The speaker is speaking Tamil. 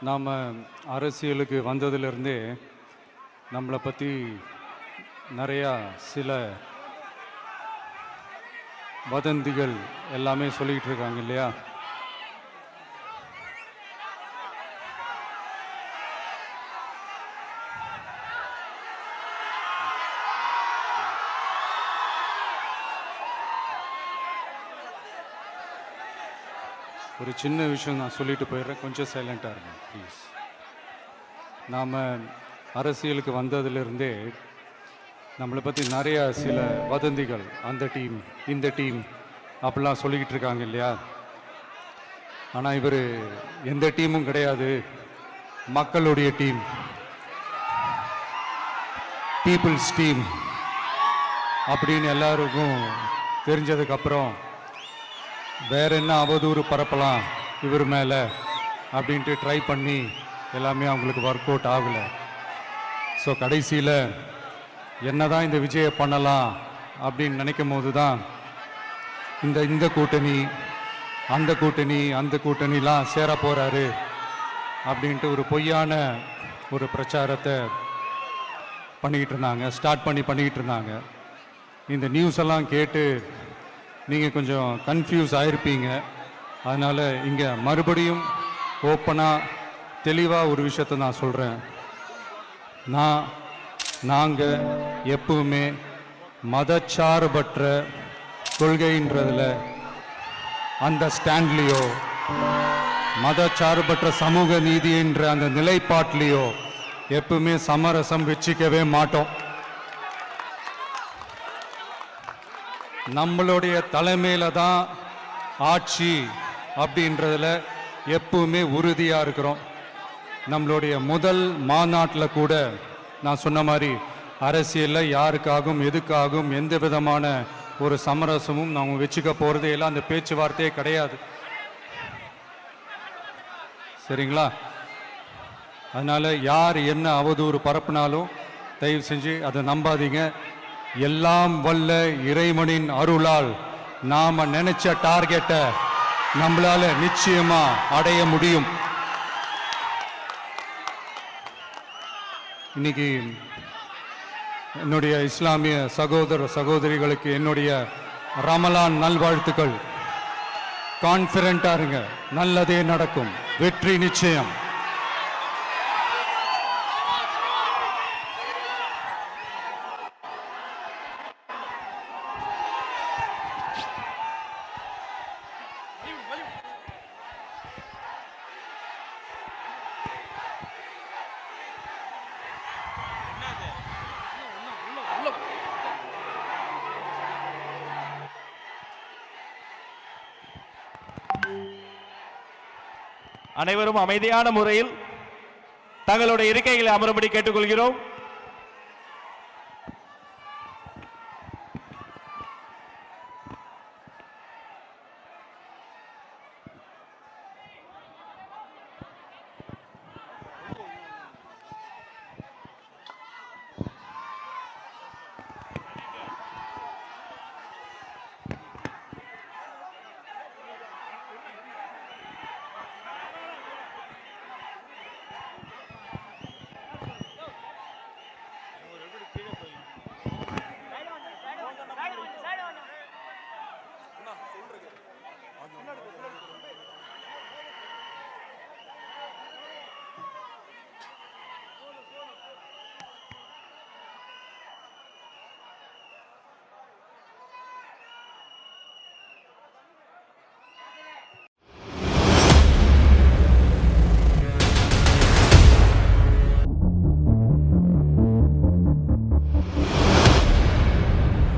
நாம் அரசியலுக்கு வந்ததிலிருந்தே நம்மளை பற்றி நிறையா சில வதந்திகள் எல்லாமே சொல்லிக்கிட்டு இருக்காங்க இல்லையா? ஒரு சின்ன விஷயம் நான் சொல்லிட்டு போயிடுறேன், கொஞ்சம் சைலண்டாக இருங்க ப்ளீஸ். நாம் அரசியலுக்கு வந்ததிலிருந்தே நம்மளை பற்றி நிறையா சில வதந்திகள், அந்த டீம் இந்த டீம் அப்படிலாம் சொல்லிக்கிட்டு இருக்காங்க இல்லையா? ஆனால் இவர் எந்த டீமும் கிடையாது, மக்களுடைய டீம், பீப்புள்ஸ் டீம் அப்படின்னு எல்லாருக்கும் தெரிஞ்சதுக்கப்புறம் வேற என்ன அவதூறு பரப்பலாம் இவர் மேலே அப்படின்ட்டு ட்ரை பண்ணி எல்லாமே அவங்களுக்கு ஒர்க் அவுட் ஆகலை. ஸோ கடைசியில் என்னதான் இந்த விஜயை பண்ணலாம் அப்படின்னு நினைக்கும் போது தான் இந்த கூட்டணி அந்த கூட்டணிலாம் சேர போகிறாரு அப்படின்ட்டு ஒரு பொய்யான ஒரு பிரச்சாரத்தை பண்ணிக்கிட்டு இருந்தாங்க. இந்த நியூஸ் எல்லாம் கேட்டு நீங்கள் கொஞ்சம் கன்ஃபியூஸ் ஆகிருப்பீங்க. அதனால் இங்கே மறுபடியும் ஓப்பனாக தெளிவாக ஒரு விஷயத்தை நான் சொல்கிறேன். நாங்கள் எப்பவுமே மதச்சார்பற்ற கொள்கைன்றதில், அந்த ஸ்டாண்ட்லேயோ, மதச்சார்பற்ற சமூக நீதி என்ற அந்த நிலைப்பாட்டிலேயோ எப்பவுமே சமரசம் வச்சிக்கவே மாட்டோம். நம்மளுடைய தலைமையில தான் ஆட்சி அப்படின்றதுல எப்பவுமே உறுதியாக இருக்கிறோம். நம்மளுடைய முதல் மாநாட்டில் கூட நான் சொன்ன மாதிரி அரசியலில் யாருக்காகவும் எதுக்காகவும் எந்த விதமான ஒரு சமரசமும் நாம் வச்சுக்க போகிறதே இல்லை, அந்த பேச்சுவார்த்தையே கிடையாது. சரிங்களா? அதனால் யார் என்ன அவதூறு பரப்புனாலும் தயவு செஞ்சு அதை நம்பாதீங்க. எல்லாம் வல்ல இறைவனின் அருளால் நாம நினைச்ச டார்கெட்டை நம்மளால நிச்சயமா அடைய முடியும். இன்னைக்கு என்னுடைய இஸ்லாமிய சகோதர சகோதரிகளுக்கு என்னுடைய ரமலான் நல்வாழ்த்துக்கள். கான்ஃபிடென்ட்டா இருங்க, நல்லதே நடக்கும், வெற்றி நிச்சயம். அனைவரும் அமைதியான முறையில் தங்களுடைய இருக்கைகளை அமரும்படி கேட்டுக்கொள்கிறோம்.